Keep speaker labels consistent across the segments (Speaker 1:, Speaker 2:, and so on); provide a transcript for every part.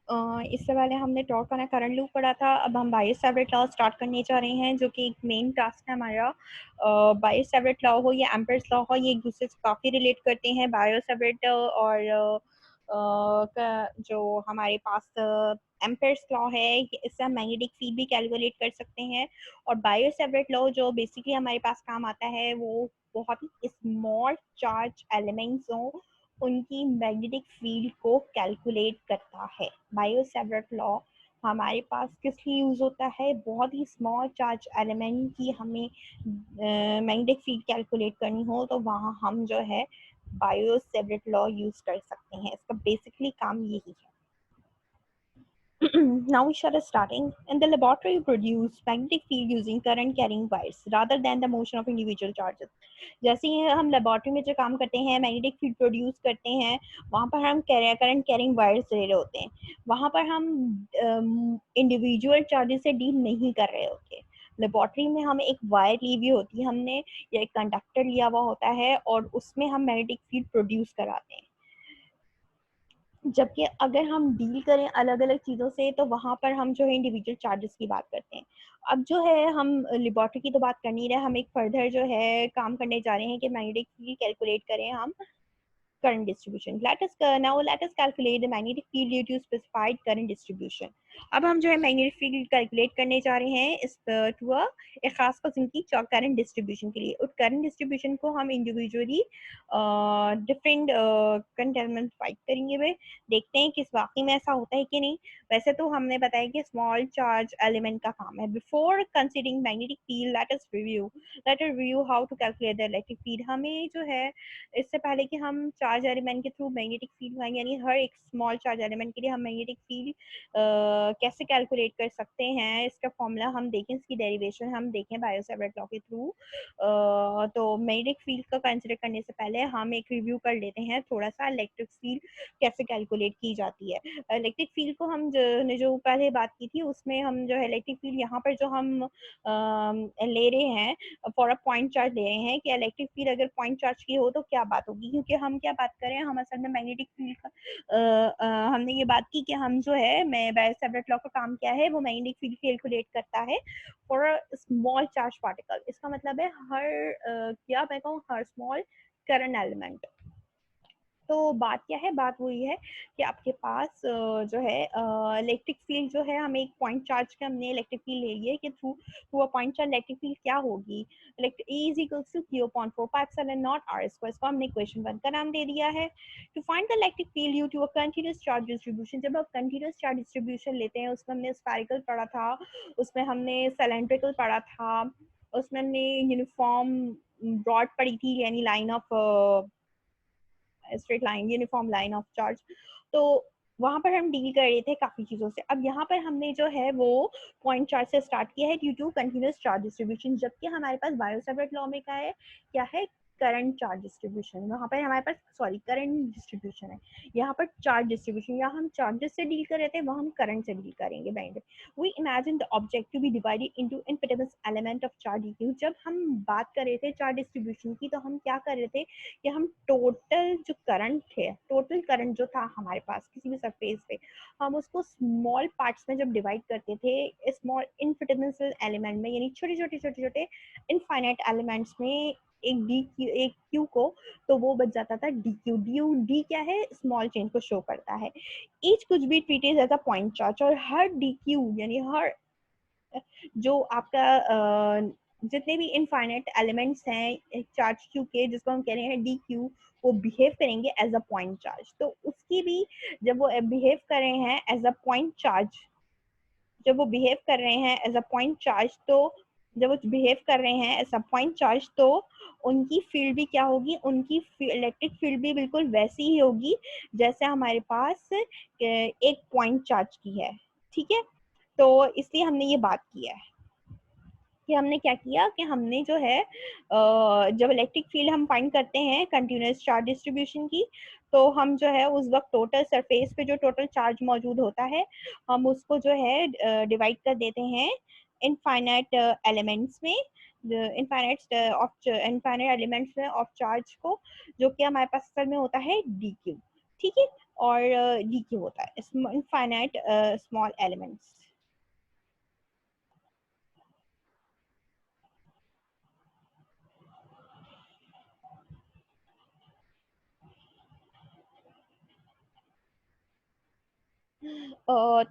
Speaker 1: इससे पहले हमने टॉर्क का करंट लूप पढ़ा था। अब हम बायो सेवरेट लॉ स्टार्ट करने जा रहे हैं, जो कि एक मेन टास्क है हमारा। बायो सेवरेट लॉ हो या एम्पेयर्स लॉ हो, ये एक दूसरे से काफ़ी रिलेट करते हैं। बायो सेवरेट और जो हमारे पास एम्पेयर्स लॉ है, इससे हम मैग्नेटिक फील्ड भी कैलकुलेट कर सकते हैं। और बायो सेवरेट लॉ जो बेसिकली हमारे पास काम आता है, वो बहुत ही स्मॉल चार्ज एलिमेंट्स हों, उनकी मैग्नेटिक फील्ड को कैलकुलेट करता है। बायो सेवरेट लॉ हमारे पास किस लिए यूज़ होता है? बहुत ही स्मॉल चार्ज एलिमेंट की हमें मैग्नेटिक फील्ड कैलकुलेट करनी हो, तो वहाँ हम जो है बायो सेवरेट लॉ यूज़ कर सकते हैं। इसका बेसिकली काम यही है। Now we shall starting. In the laboratory, we produce magnetic field using current carrying wires rather than the motion of individual charges. जैसे ही हम लेबोरेटरी में जो काम करते हैं, मैग्नेटिक फील्ड प्रोड्यूस करते हैं, वहाँ पर हम करंट कैरिंग वायर्स ले रहे होते हैं। वहाँ पर हम इंडिविजुअल चार्जेस से डील नहीं कर रहे होते। लेबोरेटरी में हम एक वायर ली हुई होती है हमने, या एक कंडक्टर लिया हुआ होता है, और उसमें हम मैग्नेटिक फील्ड प्रोड्यूस कराते हैं। जबकि अगर हम डील करें अलग अलग चीज़ों से, तो वहाँ पर हम जो है इंडिविजुअल चार्जेस की बात करते हैं। अब जो है हम लेबोरेटरी की तो बात कर नहीं रहे, हम एक फर्दर जो है काम करने जा रहे हैं कि मैग्नेटिक फील्ड कैलकुलेट करें हम current distribution. Let us calculate the magnetic field due to specified current distribution. अब हम जो है मैग्नेटिक फील्ड कैलकुलेट करने जा रहे हैं इस टू एक खास किस्म की करंट डिस्ट्रीब्यूशन के लिए। उस करंट डिस्ट्रीब्यूशन को हम individually different current element fight करेंगे। वे देखते हैं कि इस वाकई में ऐसा होता है कि नहीं। वैसे तो हमने बताया कि स्मॉल चार्ज एलिमेंट का काम है। Before considering magnetic field, let us review how to calculate the electric field. हमें जो है इससे पहले कि हम चार्ज एलिमेंट के थ्रू मैग्नेटिक फील्ड पाएंगे, यानी हर एक स्मॉल चार्ज एलिमेंट के लिए हम मैग्नेटिक फील्ड कैसे कैलकुलेट कर सकते हैं, इसका फॉर्मूला हम देखें, इसकी डेरिवेशन हम देखें बायो सेवरेट लॉ के थ्रू। तो मैग्नेटिक फील्ड का कंसिडर करने से पहले हम एक रिव्यू कर लेते हैं थोड़ा सा इलेक्ट्रिक फील्ड कैसे कैलकुलेट की जाती है। इलेक्ट्रिक फील्ड को हम जो पहले बात की थी, उसमें हम जो है इलेक्ट्रिक फील्ड यहाँ पर जो हम ले रहे हैं फॉर अ पॉइंट चार्ज ले रहे हैं कि इलेक्ट्रिक फील्ड अगर पॉइंट चार्ज की हो तो क्या बात होगी। क्योंकि हम क्या बात कर रहे हैं, हम असल में मैग्नेटिक फील्ड का हमने ये बात की कि हम जो है मैं बायो सेवरेट लॉ का काम क्या है, वो मैग्नेटिक फील्ड कैलकुलेट करता है for a small charge particle. इसका मतलब है हर क्या मैं कहूँ, हर स्मॉल करंट एलिमेंट। तो बात क्या है, बात वही है कि आपके पास जो है इलेक्ट्रिक फील्ड जो है, हमें एक पॉइंट चार्ज के हमने इलेक्ट्रिक फील्ड ले लिया है कि through through a point charge electric field क्या होगी। E is equals to Q upon 4πε nought R square. इसको हमने इक्वेशन 1 का नाम दे दिया है। To find the electric field due to a continuous charge distribution. जब आप कंटीन्यूअस चार्ज डिस्ट्रीब्यूशन लेते हैं, उसमें हमने स्फेरिकल पढ़ा था, उसमें हमने सिलेंड्रिकल पढ़ा था, उसमें हमने यूनिफॉर्म ब्रॉड पढ़ी थी, यानी line of straight line, uniform line of charge. तो वहां पर हम डील कर रहे थे काफी चीजों से। अब यहाँ पर हमने जो है वो पॉइंट चार्ज से स्टार्ट किया है due to continuous charge distribution. जबकि हमारे पास बायो सेवरेट लॉ में क्या है करंट चार्ज डिस्ट्रीब्यूशन। वहाँ पर हमारे पास करंट डिस्ट्रीब्यूशन है, यहाँ पर चार्ज डिस्ट्रीब्यूशन। यहाँ हम चार्जेस से डील कर रहे थे, वहाँ हम करंट से डील करेंगे। And we imagine the object to be divided into impedance element of charge D. जब हम बात कर रहे थे चार्ज डिस्ट्रीब्यूशन की, तो हम क्या कर रहे थे कि हम टोटल जो करंट थे, टोटल करंट जो था हमारे पास किसी भी सरफेस पे, हम उसको स्मॉल पार्ट्स में जब डिवाइड करते थे, स्मॉल इनफिनिटेसिमल एलिमेंट में, यानी छोटे छोटे इनफाइनाइट एलिमेंट्स में, एक क्यू को, तो वो बच जाता था डी क्यू। डी क्या है, स्मॉल चेंज को शो करता है। ईच कुछ भी treated as a point charge, और हर डी क्यू यानी हर जो आपका जितने भी इनफाइनाइट एलिमेंट्स हैं चार्ज क्यू के, जिसको हम कह रहे हैं डी क्यू, वो बिहेव करेंगे एज अ पॉइंट चार्ज। तो उसकी भी जब वो बिहेव कर रहे हैं एज अ पॉइंट चार्ज, जब वो बिहेव कर रहे हैं एज अ पॉइंट चार्ज, तो जब वो बिहेव कर रहे हैं एज अ पॉइंट चार्ज, तो उनकी फील्ड भी क्या होगी, उनकी इलेक्ट्रिक फील्ड भी बिल्कुल वैसी ही होगी जैसे हमारे पास एक पॉइंट चार्ज की है। ठीक है, तो इसलिए हमने ये बात की है कि हमने क्या किया कि हमने जो है जब इलेक्ट्रिक फील्ड हम फाइंड करते हैं कंटिन्यूअस चार्ज डिस्ट्रीब्यूशन की, तो हम जो है उस वक्त टोटल सरफेस पे जो टोटल चार्ज मौजूद होता है, हम उसको जो है डिवाइड कर देते हैं इनफाइनाइट एलिमेंट्स में, इनफाइनाइट एलिमेंट्स में ऑफ चार्ज को, जो कि हमारे पास असल में होता है डी क्यू। ठीक है, और dq होता है इनफाइनाइट स्मॉल एलिमेंट्स।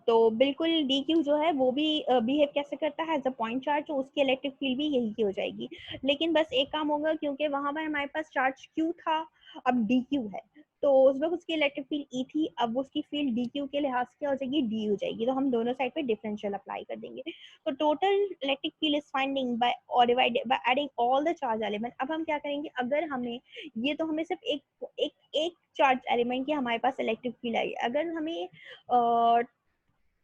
Speaker 1: तो बिल्कुल डी क्यू जो है वो भी बिहेव कैसे करता है एज अ पॉइंट चार्ज, तो उसकी इलेक्ट्रिक फील्ड भी यही की हो जाएगी। लेकिन बस एक काम होगा, क्योंकि वहां पर हमारे पास चार्ज क्यू था, अब डी क्यू है, तो उस वक्त उसकी इलेक्ट्रिक फील्ड ई थी, अब उसकी फील्ड डी क्यू के लिहाज से क्या हो जाएगी, डी हो जाएगी। तो हम दोनों साइड पे डिफरेंशियल अप्लाई कर देंगे। तो total electric field is finding by और divided by adding all the charge element. अब हम क्या करेंगे, अगर हमें ये तो हमें सिर्फ एक चार्ज एलिमेंट की हमारे पास इलेक्ट्रिक फील्ड आई, अगर हमें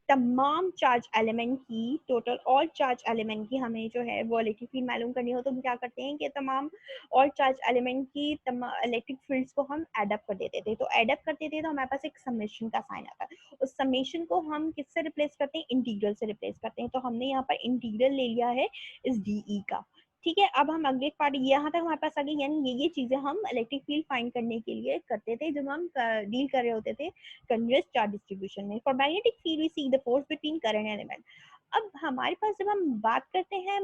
Speaker 1: तमाम चार्ज एलिमेंट की, टोटल ऑल चार्ज एलिमेंट की हमें जो है वो इलेक्ट्रिक फील्ड मालूम करनी हो, तो हम क्या करते हैं कि तमाम ऑल चार्ज एलिमेंट की इलेक्ट्रिक फील्ड्स को हम एडअप कर देते थे। तो एडअप करते थे तो हमारे पास एक समेशन का साइन आता है, उस समेशन को हम किससे रिप्लेस करते हैं, इंटीग्रल से रिप्लेस करते हैं। तो हमने यहाँ पर इंटीग्रल ले लिया है इस डी का। ठीक है, अब हम अगले पार्ट, यहाँ तक हमारे पास आ गई, यानी ये चीजें हम इलेक्ट्रिक फील्ड फाइंड करने के लिए करते थे जब हम डील कर रहे होते थे continuous charge distribution में। For magnetic field we see the force between current element। अब हमारे पास जब हम बात करते हैं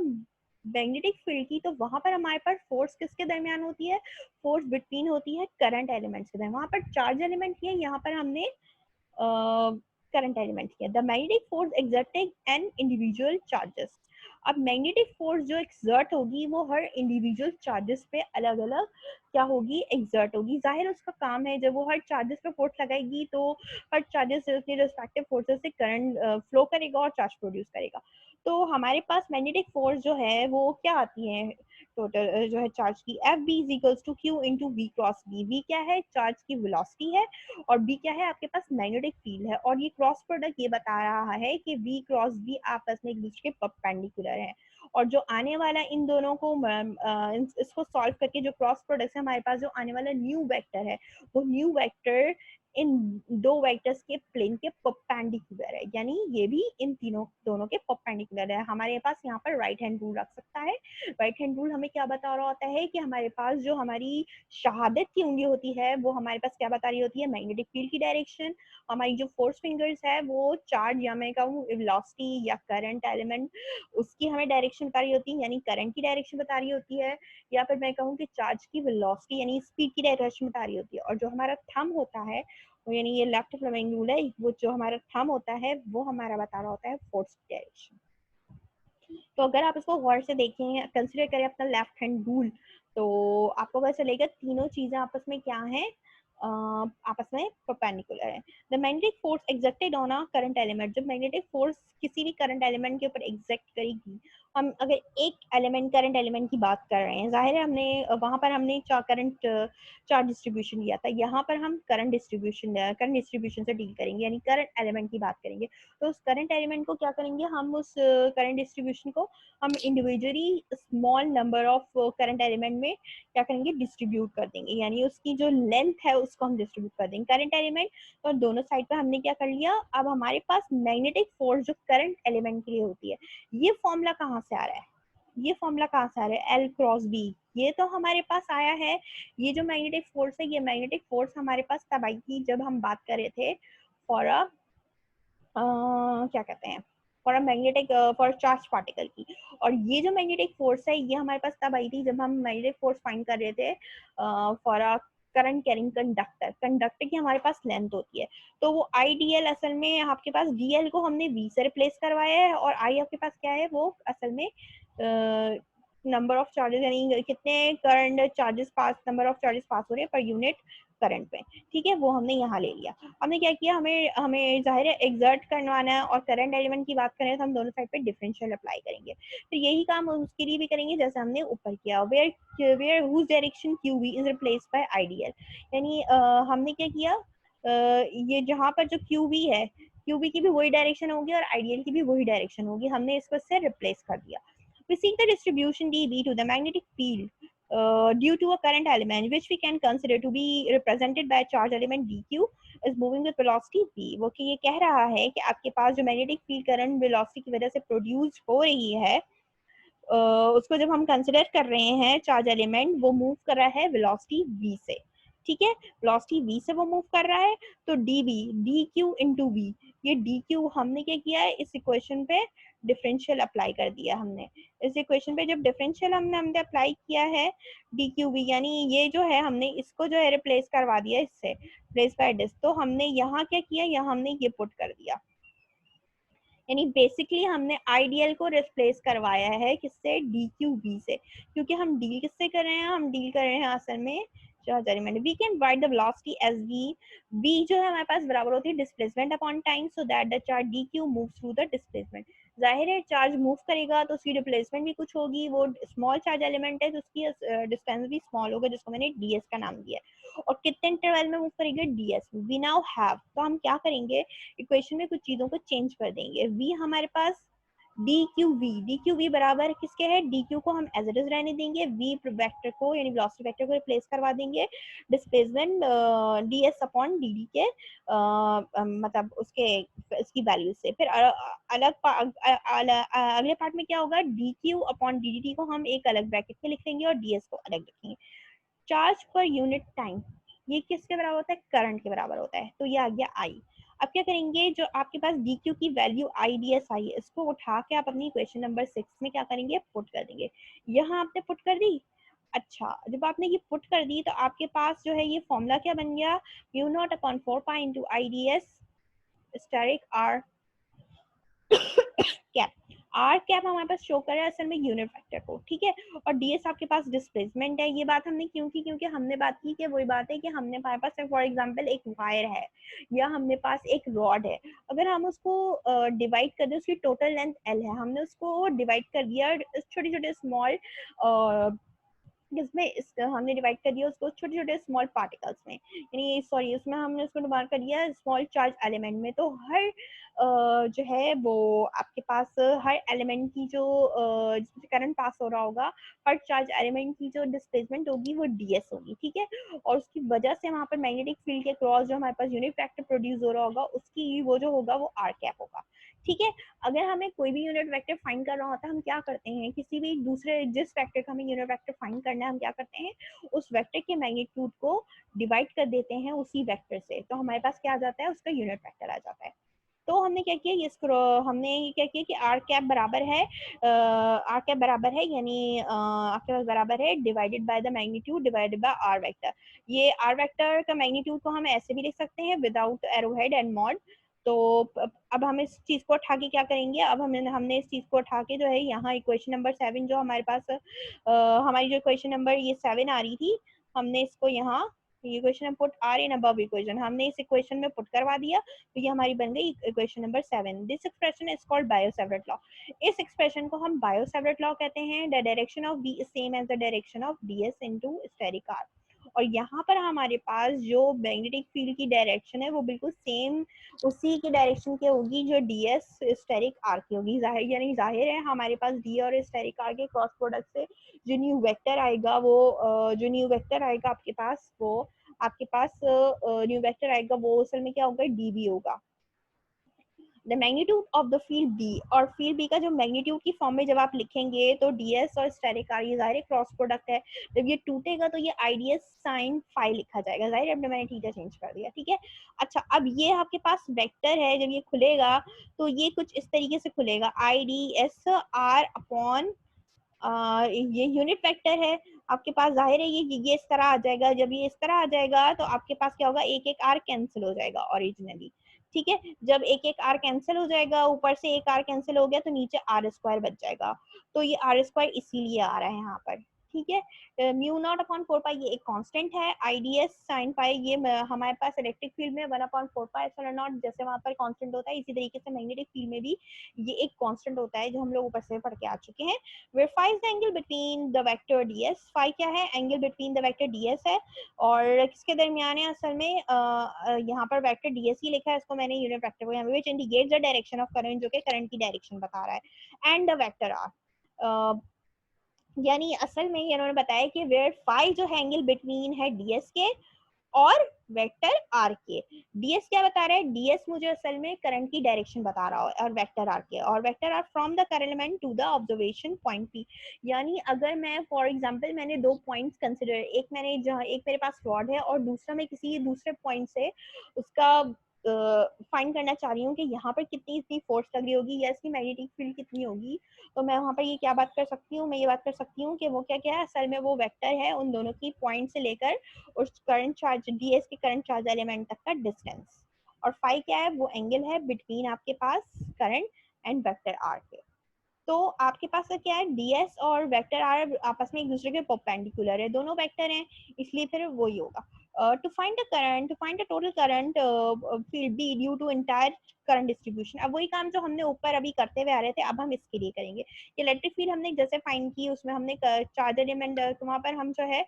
Speaker 1: मैग्नेटिक फील्ड की, तो वहां पर हमारे पास फोर्स किसके दरमियान होती है, फोर्स बिटवीन होती है करंट एलिमेंट्स के दरमियान। वहां पर चार्ज एलिमेंट की है, यहाँ पर हमने करंट एलिमेंट किया। The magnetic force exerting an individual charges. अब मैग्नेटिक फोर्स जो एक्सर्ट होगी वो हर इंडिविजुअल चार्जेस पे अलग अलग क्या होगी, एक्सर्ट होगी। जाहिर उसका काम है, जब वो हर चार्जेस पे फोर्स लगाएगी तो हर चार्जेस से उसके रिस्पेक्टिव फोर्सेस से करंट फ्लो करेगा और चार्ज प्रोड्यूस करेगा। तो हमारे पास मैग्नेटिक फोर्स जो है वो क्या आती है, टोटल जो है चार्ज की, F B is equals to Q into V cross B. V क्या है, चार्ज की वेलोसिटी है, और बी क्या है, आपके पास मैग्नेटिक फील्ड है। और ये क्रॉस प्रोडक्ट ये बता रहा है कि वी क्रॉस बी आपस में एक दूसरे के परपेंडिकुलर है। और जो आने वाला इन दोनों को इसको सॉल्व करके जो क्रॉस प्रोडक्ट है, हमारे पास जो आने वाला न्यू वेक्टर है, वो न्यू वेक्टर इन दो वेक्टर्स के प्लेन के परपेंडिकुलर है, यानी ये भी इन तीनों दोनों के परपेंडिकुलर है। हमारे पास यहाँ पर राइट हैंड रूल रख सकता है। राइट हैंड रूल हमें क्या बता रहा होता है कि हमारे पास जो हमारी शहादत की उंगली होती है वो हमारे पास क्या बता रही होती है, मैग्नेटिक फील्ड की डायरेक्शन। हमारी जो फोर्स फिंगर्स है वो चार्ज या मैं कहूँ वेलोसिटी या करंट एलिमेंट, उसकी हमें डायरेक्शन बता रही होती है, यानी करंट की डायरेक्शन बता रही होती है, या फिर मैं कहूँ कि चार्ज की वेलोसिटी यानी स्पीड की डायरेक्शन बता रही होती है। और जो हमारा थंब होता है, यानी ये लेफ्ट फ्लेमिंग रूल है, वो जो हमारा थंब होता है वो हमारा बता रहा होता है फोर्स की डायरेक्शन। तो अगर आप इसको गौर से देखें, कंसिडर करें अपना लेफ्ट हैंड रूल, तो आपको पता चलेगा तीनों चीजें आपस में क्या है, आपस में परपेंडिकुलर है। The magnetic force exerted on a current element. जब मैग्नेटिक फोर्स किसी भी करंट एलिमेंट के ऊपर एग्जैक्ट करेगी, हम अगर एक एलिमेंट करंट एलिमेंट की बात कर रहे हैं, जाहिर है हमने वहां पर हमने करंट चार्ज डिस्ट्रीब्यूशन लिया था, यहाँ पर हम करंट डिस्ट्रीब्यूशन से डील करेंगे, यानी करंट एलिमेंट की बात करेंगे। तो उस करंट एलिमेंट को क्या करेंगे, हम उस करंट डिस्ट्रीब्यूशन को हम individually small number of current element में क्या करेंगे, डिस्ट्रीब्यूट कर देंगे, यानी उसकी जो लेंथ है उसको हम डिस्ट्रीब्यूट कर देंगे करंट एलिमेंट। तो दोनों साइड पर हमने क्या कर लिया, अब हमारे पास मैग्नेटिक फोर्स जो करंट एलिमेंट के लिए होती है, ये फॉर्मूला कहाँ से आ रहा है, ये फॉर्मूला कहाँ से आ रहा है, एल क्रॉस बी, ये तो हमारे पास आया है। ये जो मैग्नेटिक फोर्स है, ये मैग्नेटिक फोर्स हमारे पास तब आई थी जब हम बात कर रहे थे फॉर अ क्या कहते हैं, for a magnetic for charge particle की। और ये जो मैग्नेटिक फोर्स है ये हमारे पास तब आई थी जब हम मैग्नेटिक फोर्स फाइंड कर रहे थे for a current carrying conductor. Conductor की हमारे पास लेंथ होती है, तो वो आई डी एल असल में आपके पास डी एल को हमने वी से रिप्लेस करवाया है, और आई आपके पास क्या है, वो असल में नंबर ऑफ चार्जेस, यानी कितने current charges pass, number of charges pass हो रहे हैं पर यूनिट करंट पे। ठीक है, वो हमने यहाँ ले लिया। हमने क्या किया, हमें हमें जाहिर है एग्जर्ट करवाना है, और करंट एलिमेंट की बात करें तो हम दोनों साइड पे डिफरेंशियल अप्लाई करेंगे। तो यही काम हम उसके लिए भी करेंगे जैसे हमने ऊपर किया, where whose direction Q V is replaced by ideal. यानी हमने क्या किया, ये जहाँ पर जो क्यू वी है, क्यू वी की भी वही डायरेक्शन होगी और आइडियल की भी वही डायरेक्शन होगी, हमने इसको इससे रिप्लेस कर दिया। We seek the distribution dB to the magnetic field due to a current element which we can consider to be represented by a charge element dq is moving with velocity v। वो कि ये कह रहा है कि आपके पास जो मैग्नेटिक फील्ड करंट वेलोसिटी की वजह से प्रोड्यूस हो रही है, उसको जब हम कंसिडर कर रहे हैं चार्ज एलिमेंट, वो मूव कर रहा है वेलोसिटी v से। ठीक है, वेलोसिटी v से वो मूव कर रहा है, तो dv dq इंटू v, ये dq हमने क्या किया है इस इक्वेशन पे डिफरेंशियल अप्लाई कर दिया हमने। इस इक्वेशन पे जब डिफरेंशियल हमने अप्लाई किया है dqv, यानी ये जो है हमने इसको जो है रिप्लेस करवा दिया इससे, प्लेस बाय दिस, तो हमने यहाँ क्या किया, यहाँ हमने ये पुट कर दिया, यानी बेसिकली हमने आइडियल को रिप्लेस करवाया है किससे, डी क्यू बी से, क्योंकि हम डील किससे कर रहे हैं, हम डील कर रहे हैं असल में charge element. We can write the velocity as we जो है हमारे पास बराबर होती है displacement upon time, so that the charge D Q move through the displacement. जाहिर है चार्ज मूव करेगा तो उसकी डिस्प्लेसमेंट भी कुछ होगी, वो स्मॉल चार्ज एलिमेंट है तो उसकी डिस्टेंस भी स्मॉल होगा, जिसको मैंने डी एस का नाम दिया है। और कितने इंटरवल में मूव करेगा, D S. We now have, तो हम क्या करेंगे, इक्वेशन में कुछ चीजों को चेंज कर देंगे। v हमारे पास डी क्यू वी बराबर किसके है, डी क्यू को हम एज इट इज रहने देंगे, v वेक्टर को यानी वेलोसिटी वेक्टर को रिप्लेस करवा देंगे displacement D S upon D D के मतलब उसके इसकी वैल्यू से। फिर अगले पार्ट में क्या होगा, D Q upon D D T को हम एक अलग ब्रैकेट में लिख लेंगे और डी एस को अलग लिखेंगे। चार्ज पर यूनिट टाइम, ये किसके बराबर होता है, करंट के बराबर होता है, तो ये आ गया आई। अब क्या करेंगे, जो आपके पास डी क्यू की value I D S I है, इसको उठा के आप अपनी इक्वेशन नंबर 6 में क्या करेंगे, पुट कर देंगे। यहाँ आपने पुट कर दी। अच्छा, जब आपने ये पुट कर दी तो आपके पास जो है ये फॉर्मूला क्या बन गया, mu not upon 4 pi into I D S asterisk R cap. R cap हमारे पास शो कर रहा है असल में यूनिट वेक्टर को, ठीक है, और डीएस आपके पास डिस्प्लेसमेंट है। ये बात हमने क्यों की, क्योंकि हमने बात की कि वही बात है कि हमने हमारे पास फॉर एग्जांपल एक वायर है या हमने पास एक रॉड है, अगर हम उसको डिवाइड कर दें, उसकी टोटल लेंथ एल है, हमने उसको डिवाइड कर दिया छोटे छोटे स्मॉल जिसमें इस हमने डिवाइड कर दिया उसको छोटे छोटे स्मॉल पार्टिकल्स में, यानी सॉरी उसमें हमने उसको डिवाइड कर दिया स्मॉल चार्ज एलिमेंट में। तो हर जो है वो आपके पास हर एलिमेंट की जो जिससे करंट पास हो रहा होगा, हर चार्ज एलिमेंट की जो डिस्प्लेसमेंट होगी वो डीएस होगी, ठीक है, और उसकी वजह से वहाँ पर मैग्नेटिक फील्ड के क्रॉस जो हमारे पास यूनिट वेक्टर प्रोड्यूस हो रहा होगा उसकी वो जो होगा वो आर कैप होगा, ठीक है। अगर हमें कोई भी यूनिट वेक्टर फाइंड करना होता है, हम क्या करते हैं, किसी भी दूसरे जिस वेक्टर का हमें यूनिट वेक्टर फाइंड करना है, हम क्या करते हैं, उस वेक्टर के मैग्नीट्यूड को डिवाइड कर देते हैं उसी वेक्टर से, तो हमारे पास क्या आ जाता है, उसका यूनिट वेक्टर आ जाता है। तो हमने क्या किया, ये हमने ये क्या किया कि आर कैप बराबर है आर कैप बराबर है यानी आपके पास बराबर है divided by the magnitude divided by R vector. ये आर वेक्टर का मैग्नीट्यूड को हम ऐसे भी लिख सकते हैं विदाउट एरोहेड एंड मॉड। तो अब हम इस चीज को उठा के क्या करेंगे, अब हमने इस चीज को उठा के जो है यहाँ इक्वेशन नंबर 7 जो हमारे पास हमारी जो इक्वेशन नंबर ये 7 आ रही थी, हमने इसको यहाँ ये equation put R in above equation हमने इस इक्वेशन में पुट करवा दिया, तो ये हमारी बन गई equation number 7। This expression is called Biot Savart law. इस एक्सप्रेशन को हम बायो-सेवर्ट लॉ कहते हैं। The direction of B is same as the direction of ds into asterisk R. और यहाँ पर हमारे पास जो मैग्नेटिक फील्ड की डायरेक्शन है वो बिल्कुल सेम उसी की डायरेक्शन की होगी जो ds स्टेरिक आर की होगी। जाहिर यानी जाहिर है हमारे पास d और स्टेरिक आर के क्रॉस प्रोडक्ट से जो न्यू वेक्टर आएगा वो जो न्यू वेक्टर आएगा आपके पास वो आपके पास न्यू वेक्टर आएगा वो असल में क्या होगा, dv होगा। The magnitude of the field B, और फील्ड बी का जो मैग्नीट्यूड की फॉर्म में जब आप लिखेंगे तो ds और स्टेरिक आर ये जाहिर क्रॉस प्रोडक्ट है, जब ये टूटेगा तो ये आईडीएस साइन फाई लिखा जाएगा। जाहिर अब मैंने थीटा चेंज कर दिया, ठीक है। अच्छा, अब ये आपके पास वेक्टर है, जब ये खुलेगा तो ये कुछ इस तरीके से खुलेगा, आई डी एस आर अपॉन ये यूनिट वेक्टर है आपके पास। जाहिर है ये इस तरह आ जाएगा, जब ये इस तरह आ जाएगा तो आपके पास क्या होगा, एक एक आर कैंसिल हो जाएगा ओरिजिनली, ठीक है। जब एक एक आर कैंसिल हो जाएगा, ऊपर से एक आर कैंसिल हो गया तो नीचे आर स्क्वायर बच जाएगा, तो ये आर स्क्वायर इसीलिए आ रहा है यहाँ पर, ठीक है। म्यू नॉट अपॉन 4 पाई ये एक कांस्टेंट है, आईडीएस साइन पाई ये हमारे पास इलेक्ट्रिक फील्ड में 1 अपॉन 4 पाई एप्सिलॉन नॉट जैसे वहां पर कांस्टेंट होता है, इसी तरीके से मैग्नेटिक फील्ड में भी ये एक कांस्टेंट होता है जो हम लोग ऊपर से पढ़ के आ चुके हैं। where phi is the angle between the vector ds, phi क्या है, angle between the vector ds है, और किसके दरमियान है, असल में यहाँ पर वेक्टर ds ही लिखा है, इसको मैंने यूनिट वेक्टर को यहाँ पे which indicates the direction of current जो कि करंट की डायरेक्शन बता रहा है, एंड द वेक्टर r यानी असल में इन्होंने बताया कि वेयर phi जो है एंगल बिटवीन है ds के और वेक्टर आर के। डीएस क्या बता रहा है, डीएस मुझे असल में करंट की डायरेक्शन बता रहा है, और वेक्टर आर के, और vector R from the current element to the observation point P. यानी अगर मैं फॉर एग्जांपल मैंने दो पॉइंट्स कंसिडर, एक मैंने जहाँ एक मेरे पास रॉड है और दूसरा मैं किसी दूसरे पॉइंट से उसका फाइंड करना चाह रही हूँ कि यहाँ पर कितनी इतनी फोर्स लग रही होगी या इसकी मैग्नेटिक फील्ड कितनी होगी, तो मैं वहाँ पर ये क्या बात कर सकती हूँ, मैं ये बात कर सकती हूँ कि वो क्या क्या है, असल में वो वेक्टर है उन दोनों की पॉइंट से लेकर उस करंट चार्ज डीएस के करंट चार्ज एलिमेंट तक का डिस्टेंस। और फाई क्या है, वो एंगल है बिटवीन आपके पास करंट एंड वेक्टर आर के। तो आपके पास क्या है, डीएस और वेक्टर आर आपस में एक दूसरे के परपेंडिकुलर है, दोनों वेक्टर हैं, इसलिए फिर वही होगा। To find the current, to find the total current field B due to entire current distribution. अब वही काम जो हमने ऊपर अभी करते हुए आ रहे थे, अब हम इसके लिए करेंगे। इलेक्ट्रिक फील्ड हमने जैसे फाइंड की, उसमें हमने चार्ज एलिमेंट, वहां पर हम जो है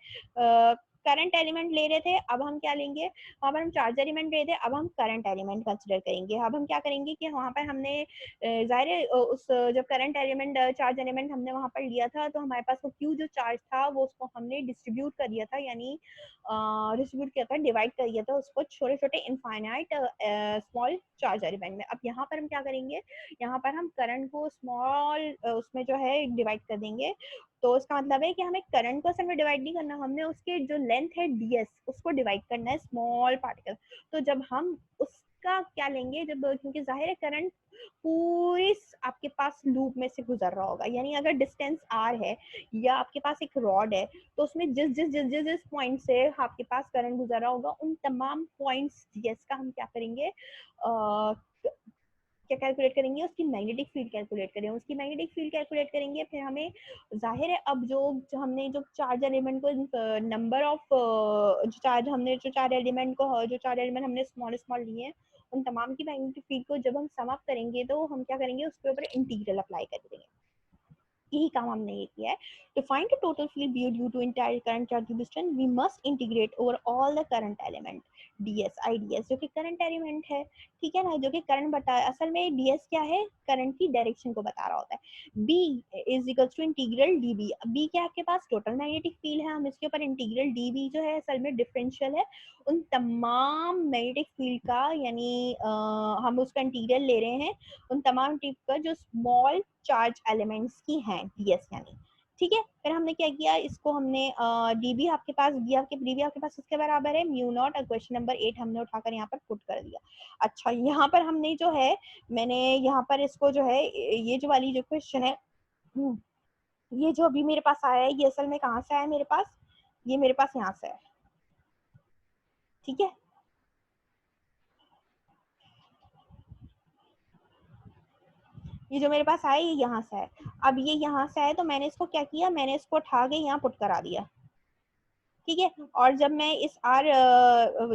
Speaker 1: करंट एलिमेंट ले रहे थे, अब हम क्या लेंगे, वहां पर हम चार्ज एलिमेंट ले रहे थे, अब हम करंट एलिमेंट कंसिडर करेंगे। अब हम क्या करेंगे कि वहां पर हमने जाहिर है उस जब करंट एलिमेंट चार्ज एलिमेंट हमने वहां पर लिया था, तो हमारे पास वो क्यू जो चार्ज था वो उसको हमने डिस्ट्रीब्यूट कर दिया था, यानी डिस्ट्रीब्यूट किया था, डिवाइड कर दिया था उसको छोटे छोटे इनफाइनाइट स्मॉल चार्ज एलिमेंट में। अब यहाँ पर हम क्या करेंगे, यहाँ पर हम करंट को स्मॉल उसमें जो है डिवाइड कर देंगे। तो इसका मतलब है कि हमें करंट को असल में डिवाइड नहीं करना, हमने उसके जो लेंथ है डीएस उसको डिवाइड करना है स्मॉल पार्टिकल। तो जब हम उसका क्या लेंगे, जब क्योंकि जाहिर है करंट पूरी आपके पास लूप में से गुजर रहा होगा, यानी अगर डिस्टेंस आर है या आपके पास एक रॉड है, तो उसमें जिस जिस जिस जिस जिस पॉइंट से आपके पास करंट गुजर रहा होगा, उन तमाम पॉइंट्स डीएस का हम क्या करेंगे, क्या कैलकुलेट करेंगे, उसकी मैग्नेटिक फील्ड कैलकुलेट करेंगे, उसकी मैग्नेटिक फील्ड कैलकुलेट करेंगे। फिर हमें जाहिर है अब जो हमने जो चार्ज एलिमेंट को नंबर ऑफ जो चार्ज एलिमेंट हमने स्मॉल स्मॉल लिए हैं, उन तमाम की मैग्नेटिक फील्ड को जब हम सम अप करेंगे, तो हम क्या करेंगे, उसके ऊपर इंटीग्रल अप्लाई कर देंगे। यही काम हमने ये किया है। To find the total field due to entire current charge distance, we must integrate over all the current element DS IDS, जो कि करंट एलिमेंट है, ठीक है ना, जो कि करंट बता, असल में डीएस क्या है, करंट की डायरेक्शन को बता रहा होता है। B is equal to integral DB. B क्या आपके पास टोटल मैग्नेटिक फील्ड है, हम इसके ऊपर इंटीग्रल डीबी जो है असल में डिफरेंशियल है उन तमाम मैग्नेटिक फील्ड का, यानी हम उसका इंटीग्रल ले रहे हैं उन तमाम टिप का जो स्मॉल चार्ज एलिमेंट्स की हैं डीएस, यानी ठीक है। फिर हमने क्या किया, इसको हमने डीबी आपके पास डीबी आपके पास इसके बराबर है म्यू नॉट, क्वेश्चन नंबर 8 हमने उठाकर यहाँ पर पुट कर दिया। अच्छा, यहाँ पर हमने जो है, मैंने यहाँ पर इसको जो है, ये जो वाली जो क्वेश्चन है, ये जो अभी मेरे पास आया है, ये असल में कहाँ से आया मेरे पास, ये मेरे पास यहाँ से है, ठीक है। ये जो मेरे पास आया ये यहाँ से है। अब ये यहाँ से आया, तो मैंने इसको क्या किया, मैंने इसको उठा के यहाँ पुट करा दिया, ठीक है। और जब मैं इस आर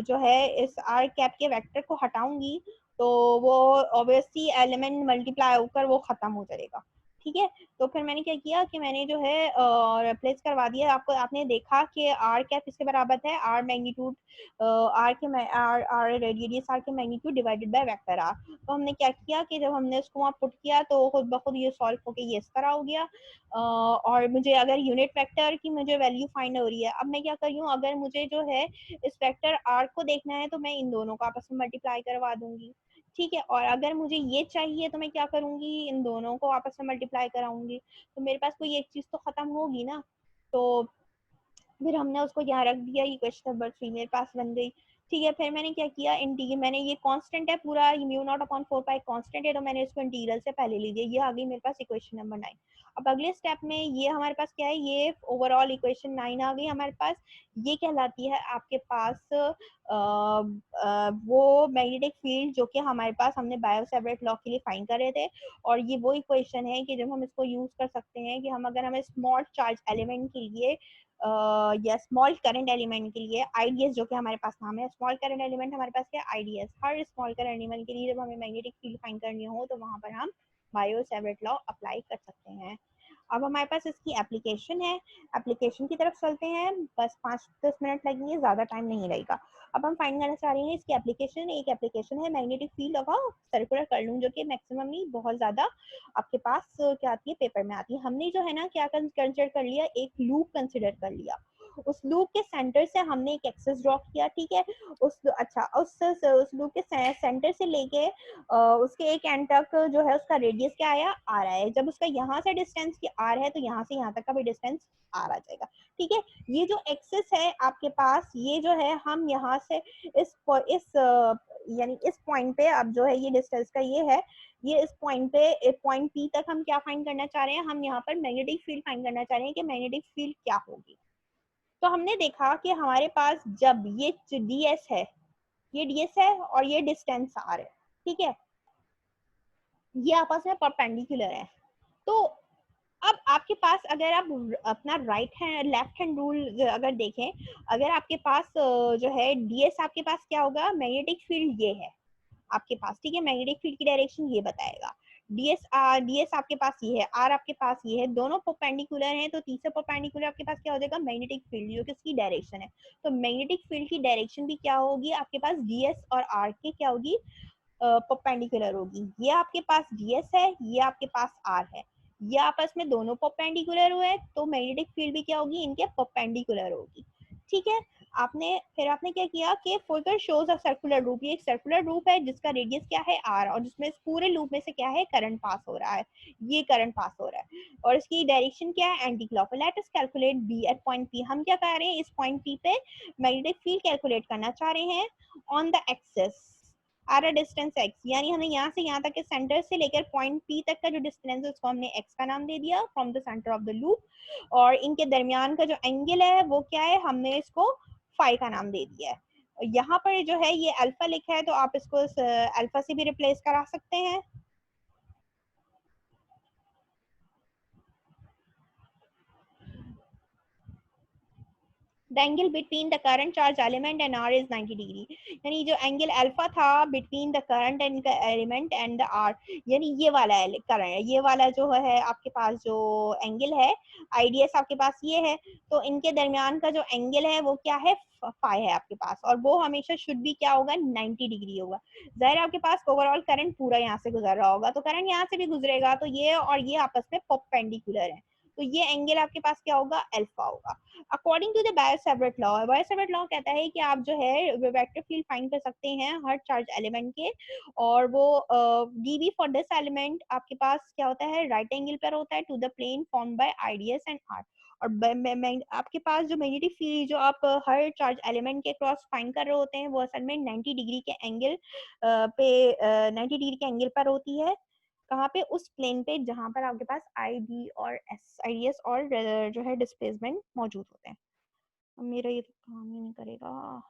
Speaker 1: जो है इस आर कैप के वेक्टर को हटाऊंगी, तो वो ऑब्वियसली एलिमेंट मल्टीप्लाई होकर वो खत्म हो जाएगा, ठीक है। तो फिर मैंने क्या किया कि मैंने जो है रिप्लेस करवा दिया, आपको आपने देखा कि आर कैप इसके बराबर है R magnitude R radius R के magnitude divided by vector R. तो हमने क्या किया कि जब हमने उसको वहाँ पुट किया, तो खुद ब खुद ये सॉल्व होके ये इस तरह हो गया। और मुझे अगर यूनिट वेक्टर की मुझे वैल्यू फाइंड हो रही है, अब मैं क्या कर रही हूँ, अगर मुझे जो है इस वेक्टर आर को देखना है, तो मैं इन दोनों को आपस में मल्टीप्लाई करवा दूंगी, ठीक है। और अगर मुझे ये चाहिए, तो मैं क्या करूंगी, इन दोनों को आपस में मल्टीप्लाई कराऊंगी, तो मेरे पास कोई एक चीज तो खत्म होगी ना। तो फिर हमने उसको यहाँ रख दिया, ये क्वेश्चन नंबर 3 मेरे पास बन गई, ठीक है। फिर मैंने क्या किया, इंटीग्रल, मैंने ये कांस्टेंट है पूरा, mu not upon 4 pi constant है, तो मैंने इसको इंटीग्रल से पहले ली दिया, ये आ गई मेरे पास इक्वेशन नंबर 9। अब अगले स्टेप में ये हमारे पास क्या है, ये ओवरऑल इक्वेशन 9 आ गई हमारे पास। ये कहलाती है आपके पास वो मैग्नेटिक फील्ड जो कि हमारे पास हमने बायो सेवरेट लॉ के लिए फाइंड कर रहे थे। और ये वो इक्वेशन है कि जब हम इसको यूज कर सकते हैं कि हम अगर हमें स्मॉल चार्ज एलिमेंट के लिए या स्मॉल करंट एलिमेंट के लिए आईडीएस, जो कि हमारे पास नाम है, स्मॉल करंट एलिमेंट हमारे पास क्या आईडीएस, हर स्मॉल करंट एलिमेंट के लिए जब हमें मैग्नेटिक फील्ड फाइंड करनी हो, तो वहां पर हम बायो सेवरेट लॉ अप्लाई कर सकते हैं। अब हमारे पास इसकी एप्लीकेशन है, एप्लीकेशन की तरफ चलते हैं, बस 5-10 मिनट लगेंगे, ज़्यादा टाइम नहीं लगेगा। अब हम फाइंड करना चाह रहे हैं इसकी एप्लीकेशन, एक एप्लीकेशन है magnetic field of a circular कर्लूम, जो कि मैक्सिमम नहीं बहुत ज़्यादा आपके पास क्या आती है, पेपर में आती है। हमने जो है ना क्या कंसिडर कर लिया, एक लूप कंसिडर कर लिया। उस लूप के सेंटर से हमने एक एक्सेस ड्रॉ किया, ठीक है। उस लूप के सेंटर से लेके उसके एक एंड तक जो है उसका रेडियस क्या आया, आर है। जब उसका यहाँ से डिस्टेंस आर है तो यहाँ से यहाँ तक का भी डिस्टेंस आर आ जाएगा, ठीक है। ये जो एक्सेस है आपके पास, ये जो है हम यहाँ से इस यानी इस पॉइंट पे अब जो है ये डिस्टेंस का ये है, ये इस पॉइंट पे पॉइंट पी तक हम क्या फाइंड करना चाह रहे हैं, हम यहाँ पर मैग्नेटिक फील्ड फाइंड करना चाह रहे हैं कि मैग्नेटिक फील्ड क्या होगी। तो हमने देखा कि हमारे पास जब ये ds है, ये ds है और ये डिस्टेंस r है, ठीक है, ये आपस में परपेंडिकुलर है। तो अब आपके पास अगर आप अपना right hand left hand rule अगर देखें, अगर आपके पास जो है ds आपके पास क्या होगा, मैग्नेटिक फील्ड ये है आपके पास, ठीक है, मैग्नेटिक फील्ड की डायरेक्शन ये बताएगा। ds आपके पास ये है, r आपके पास ये है, दोनों परपेंडिकुलर हैं, तो तीसरे परपेंडिकुलर आपके पास क्या हो जाएगा, मैग्नेटिक फील्ड, जो कि उसकी डायरेक्शन है। तो मैग्नेटिक फील्ड की डायरेक्शन भी क्या होगी आपके पास, ds और r के क्या होगी, परपेंडिकुलर होगी। ये आपके पास ds है, ये आपके पास r है, ये आपस में दोनों परपेंडिकुलर हुए, तो मैग्नेटिक फील्ड भी क्या होगी, इनके परपेंडिकुलर होगी, ठीक है। आपने क्या किया कि figure shows a circular loop, ये एक सर्कुलर लूप है जिसका रेडियस क्या है r, और जिसमें इस पूरे लूप में से क्या है, करंट पास हो रहा है, ये करंट पास हो रहा है, और इसकी डायरेक्शन क्या है, anti clock. Let us calculate b at point p। हम क्या कर रहे हैं, इस पॉइंट p पे मैग्नेटिक फील्ड कैलकुलेट करना चाह रहे हैं on the axis R distance x, यानी हमने यहाँ से यहाँ तक के सेंटर से लेकर पॉइंट p तक का जो डिस्टेंस है उसको हमने x का नाम दे दिया from the centre of the loop, और इनके दरमियान का जो एंगल है वो क्या है, हमने इसको फाई का नाम दे दिया है। यहाँ पर जो है ये अल्फा लिखा है, तो आप इसको अल्फा से भी रिप्लेस करा सकते हैं। The angle between the current charge element and R is 90 degree, यानी जो एंगल अल्फा था between the current and element and the R, यानी ये वाला करंट, ये वाला जो है आपके पास जो एंगल है आईडीएस आपके पास ये है, तो इनके दरमियान का जो एंगल है वो क्या है, फाई है आपके पास, और वो हमेशा शुड भी क्या होगा, 90 डिग्री होगा। जाहिर आपके पास ओवरऑल करंट पूरा यहाँ से गुजर रहा होगा, तो करंट यहाँ से भी गुजरेगा, तो ये और ये आपस में परपेंडिकुलर है, तो ये एंगल आपके पास क्या होगा, अल्फा होगा। According to the Biot Savart law, Biot Savart law कहता है कि आप जो है वेक्टर फील्ड फाइंड कर सकते हैं हर चार्ज एलिमेंट के, और वो dv फॉर दिस एलिमेंट आपके पास क्या होता है, राइट एंगल पर होता है to the plane formed by IDS and R. और आपके पास जो मैग्नेटिक फील्ड जो आप हर चार्ज एलिमेंट के क्रॉस फाइंड कर रहे होते हैं वो असल में 90 डिग्री के एंगल पे 90 डिग्री के एंगल पर होती है, कहाँ पे, उस प्लेन पे जहाँ पर आपके पास आई डी एस और जो है डिस्प्लेसमेंट मौजूद होते हैं। अब मेरा ये तो काम ही नहीं करेगा।